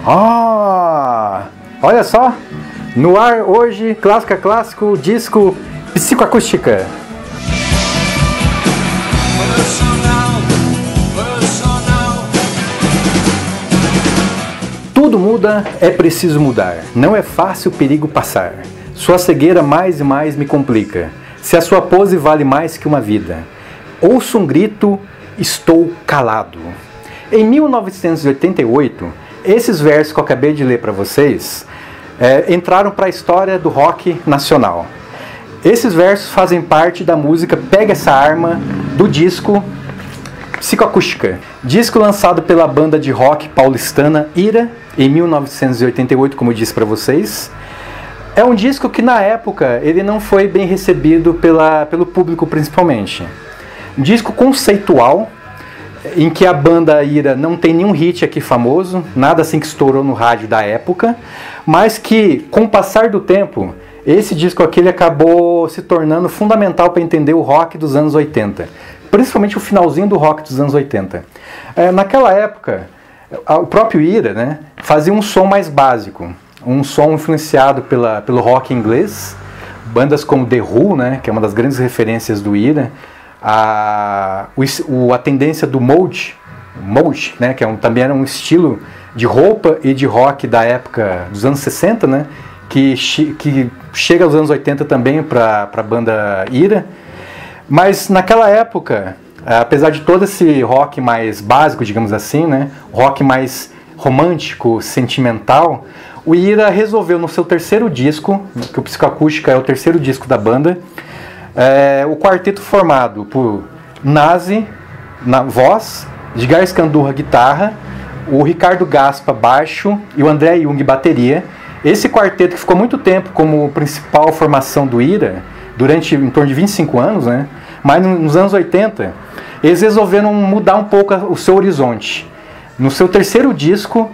Olha só, no ar hoje, Clássico é Clássico, disco Psicoacústica. Tudo muda, é preciso mudar. Não é fácil o perigo passar. Sua cegueira mais e mais me complica. Se a sua pose vale mais que uma vida. Ouço um grito, estou calado. Em 1988, esses versos que eu acabei de ler para vocês entraram para a história do rock nacional. Esses versos fazem parte da música Pega Essa Arma, do disco Psicoacústica, disco lançado pela banda de rock paulistana Ira, em 1988, como eu disse para vocês. É um disco que na época ele não foi bem recebido pelo público principalmente. Um disco conceitual, em que a banda Ira não tem nenhum hit aqui famoso, nada assim que estourou no rádio da época, mas que com o passar do tempo, esse disco aqui ele acabou se tornando fundamental para entender o rock dos anos 80, principalmente o finalzinho do rock dos anos 80. Naquela época, o próprio Ira, né, fazia um som mais básico, um som influenciado pelo rock inglês, bandas como The Who, né, que é uma das grandes referências do Ira, a tendência do Mold, né, que também era um estilo de roupa e de rock da época dos anos 60, né, que chega aos anos 80 também para a banda Ira. Mas naquela época, apesar de todo esse rock mais básico, digamos assim, né, rock mais romântico, sentimental, o Ira resolveu no seu terceiro disco, que o Psicoacústica é o terceiro disco da banda, o quarteto formado por Nazi na voz, Edgar Scandurra guitarra, o Ricardo Gaspa baixo e o André Jung bateria. Esse quarteto que ficou muito tempo como principal formação do Ira, durante em torno de 25 anos, né? Mas nos anos 80, eles resolveram mudar um pouco o seu horizonte. No seu terceiro disco,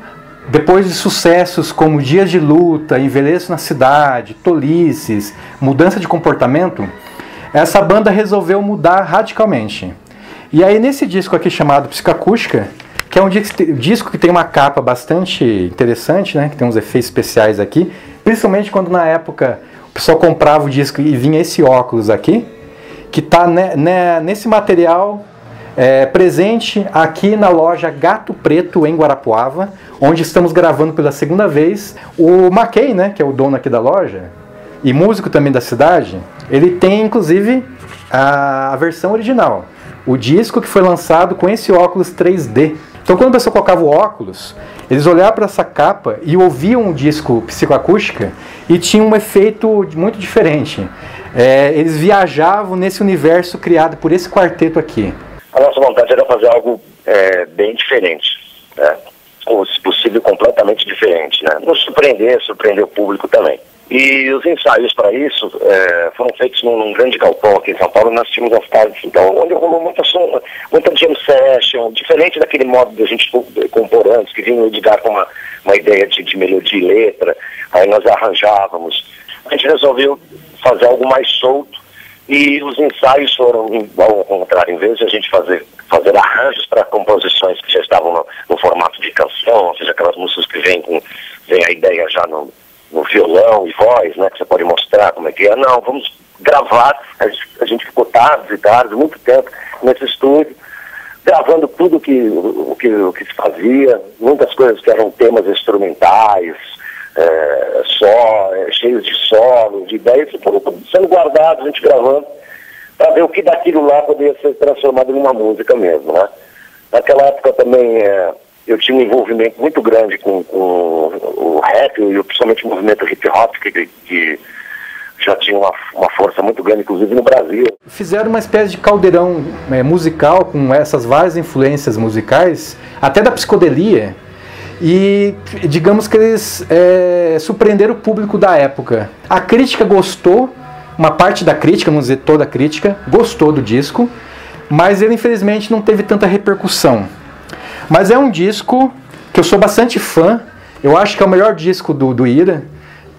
depois de sucessos como Dias de Luta, Envelheço na Cidade, Tolices, Mudança de Comportamento, essa banda resolveu mudar radicalmente. E aí nesse disco aqui chamado Psicoacústica, que é um disco que tem uma capa bastante interessante, né, que tem uns efeitos especiais aqui, principalmente quando na época o pessoal comprava o disco e vinha esse óculos aqui, que está nesse material presente aqui na loja Gato Preto, em Guarapuava, onde estamos gravando pela segunda vez. O Mackay, né, que é o dono aqui da loja, e músico também da cidade, ele tem inclusive a versão original, o disco que foi lançado com esse óculos 3D. Então quando a pessoa colocava o óculos, eles olhavam para essa capa e ouviam o disco Psicoacústica e tinha um efeito muito diferente. Eles viajavam nesse universo criado por esse quarteto aqui. A nossa vontade era fazer algo bem diferente, né? Ou, se possível, completamente diferente, né? Nos surpreender o público também. E os ensaios para isso foram feitos num grande galpão aqui em São Paulo. Nós tínhamos as tardes, então, onde rolou muita jam session, diferente daquele modo de a gente compor antes, que vinha o Edgar com uma ideia de melodia e letra, aí nós arranjávamos. A gente resolveu fazer algo mais solto e os ensaios foram ao contrário. Em vez de a gente fazer arranjos para composições que já estavam no formato de canção, ou seja, aquelas músicas que vem a ideia já no violão e voz, né, que você pode mostrar como é que é. Não, vamos gravar. A gente ficou tardes e tardes, muito tempo nesse estúdio, gravando tudo o que se fazia, muitas coisas que eram temas instrumentais, cheios de solo, de ideias, foram sendo guardados, a gente gravando, para ver o que daquilo lá poderia ser transformado em uma música mesmo, né? Naquela época também eu tinha um envolvimento muito grande com o rap e principalmente o movimento hip hop, que já tinha uma força muito grande, inclusive no Brasil. Fizeram uma espécie de caldeirão musical com essas várias influências musicais, até da psicodelia, e digamos que eles surpreenderam o público da época. A crítica gostou, uma parte da crítica, vamos dizer toda a crítica, gostou do disco, mas ele infelizmente não teve tanta repercussão. Mas é um disco que eu sou bastante fã, eu acho que é o melhor disco do Ira,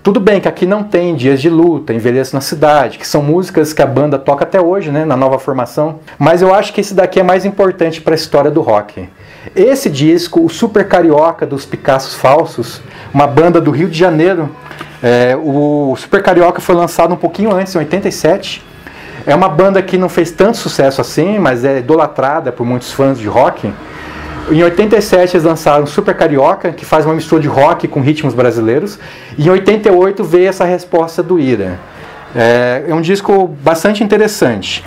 Tudo bem que aqui não tem Dias de Luta, Envelheço na Cidade, que são músicas que a banda toca até hoje, né, na nova formação, mas eu acho que esse daqui é mais importante para a história do rock. Esse disco, o Super Carioca dos Picassos Falsos, uma banda do Rio de Janeiro, o Super Carioca foi lançado um pouquinho antes, em 87. É uma banda que não fez tanto sucesso assim, mas é idolatrada por muitos fãs de rock. Em 87 eles lançaram Super Carioca, que faz uma mistura de rock com ritmos brasileiros. E em 88 veio essa resposta do Ira. É um disco bastante interessante.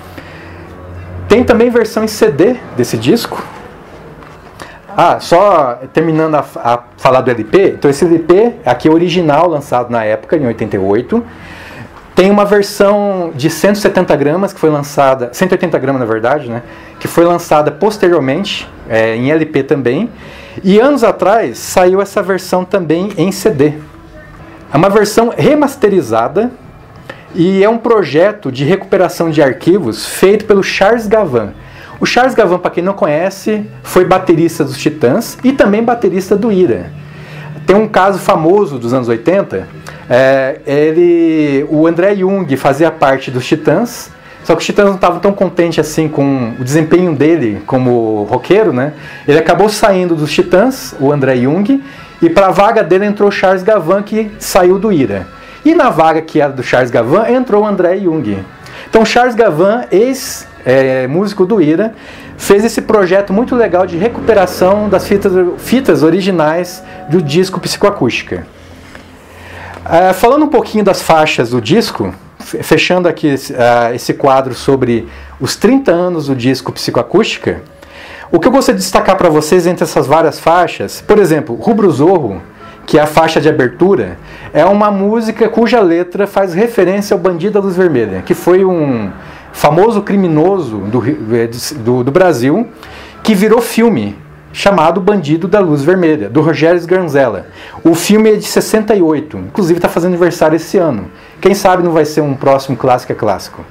Tem também versão em CD desse disco. Só terminando a falar do LP. Então esse LP aqui é original, lançado na época, em 88. Tem uma versão de 170 gramas que foi lançada, 180 gramas na verdade, né? Que foi lançada posteriormente, em LP também. E anos atrás saiu essa versão também em CD. É uma versão remasterizada e é um projeto de recuperação de arquivos feito pelo Charles Gavan. O Charles Gavan, para quem não conhece, foi baterista dos Titãs e também baterista do Ira. Tem um caso famoso dos anos 80, o André Jung fazia parte dos Titãs, só que os Titãs não estavam tão contentes assim com o desempenho dele como roqueiro, né? Ele acabou saindo dos Titãs, o André Jung, e para a vaga dele entrou o Charles Gavan, que saiu do Ira. E na vaga que era do Charles Gavan, entrou o André Jung. Então Charles Gavan, ex-músico do Ira, fez esse projeto muito legal de recuperação das fitas originais do disco Psicoacústica. Falando um pouquinho das faixas do disco, fechando aqui esse quadro sobre os 30 anos do disco Psicoacústica, o que eu gostaria de destacar para vocês entre essas várias faixas, por exemplo, Rubro Zorro, que é a faixa de abertura, é uma música cuja letra faz referência ao Bandido da Luz Vermelha, que foi um famoso criminoso do Brasil, que virou filme, chamado Bandido da Luz Vermelha, do Rogério Sganzella. O filme é de 68, inclusive está fazendo aniversário esse ano. Quem sabe não vai ser um próximo clássico clássico.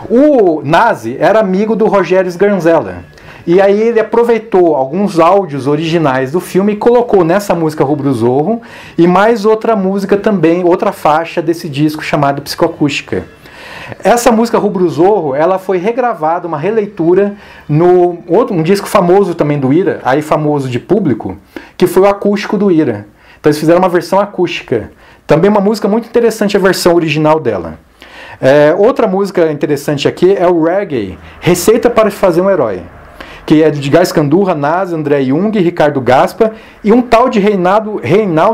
O Nazi era amigo do Rogério Sganzella. E aí ele aproveitou alguns áudios originais do filme e colocou nessa música Rubro Zorro e mais outra música também, outra faixa desse disco chamado Psicoacústica. Essa música Rubro Zorro, ela foi regravada, uma releitura no um disco famoso também do Ira, aí famoso de público, que foi o acústico do Ira. Então eles fizeram uma versão acústica. Também uma música muito interessante, a versão original dela. Outra música interessante aqui é o Reggae, Receita para Fazer um Herói, que é de Edgar Scandurra, Nazi, André Jung, Ricardo Gaspa e um tal de Reinaldo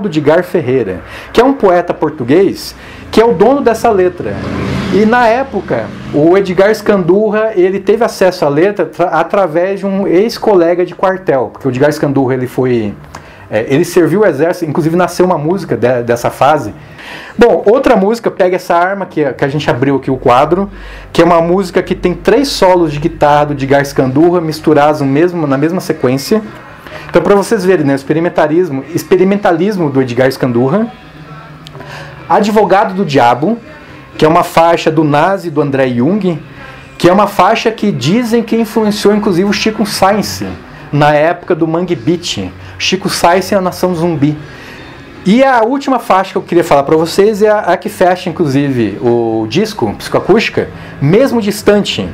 Edgar Ferreira, que é um poeta português que é o dono dessa letra. E na época, o Edgar Scandurra, ele teve acesso à letra através de um ex-colega de quartel, porque o Edgar Scandurra, ele serviu o exército, inclusive nasceu uma música dessa fase. Bom, outra música, Pega Essa Arma, que a gente abriu aqui o quadro, que é uma música que tem 3 solos de guitarra do Edgar Scandurra misturados na mesma sequência. Então, para vocês verem, né, o experimentalismo do Edgar Scandurra. Advogado do Diabo, que é uma faixa do Nazi e do André Jung, que é uma faixa que dizem que influenciou inclusive o Chico Science na época do Mangue Beat. Chico Science é a Nação Zumbi. E a última faixa que eu queria falar para vocês é a que fecha inclusive o disco Psicoacústica, Mesmo Distante.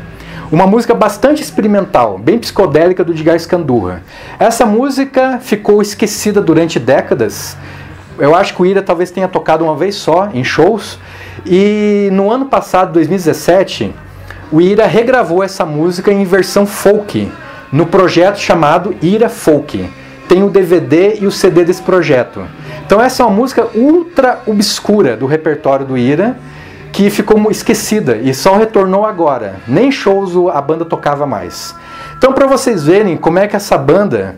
Uma música bastante experimental, bem psicodélica do Edgar Scandurra. Essa música ficou esquecida durante décadas. Eu acho que o Ira talvez tenha tocado uma vez só em shows. E no ano passado, 2017, o Ira regravou essa música em versão folk, no projeto chamado Ira Folk. Tem o DVD e o CD desse projeto. Então essa é uma música ultra obscura do repertório do Ira, que ficou esquecida e só retornou agora. Nem shows a banda tocava mais. Então, para vocês verem como é que essa banda,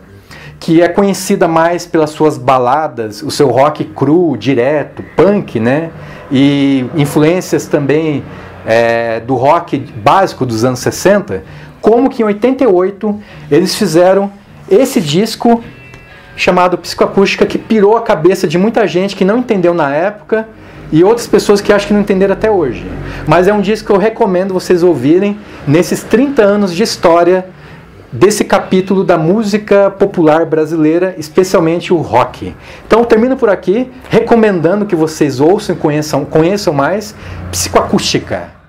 que é conhecida mais pelas suas baladas, o seu rock cru, direto, punk, né? E influências também do rock básico dos anos 60, como que em 88 eles fizeram esse disco chamado Psicoacústica, que pirou a cabeça de muita gente que não entendeu na época e outras pessoas que acham que não entenderam até hoje. Mas é um disco que eu recomendo vocês ouvirem nesses 30 anos de história desse capítulo da música popular brasileira, especialmente o rock. Então eu termino por aqui, recomendando que vocês ouçam e conheçam mais Psicoacústica.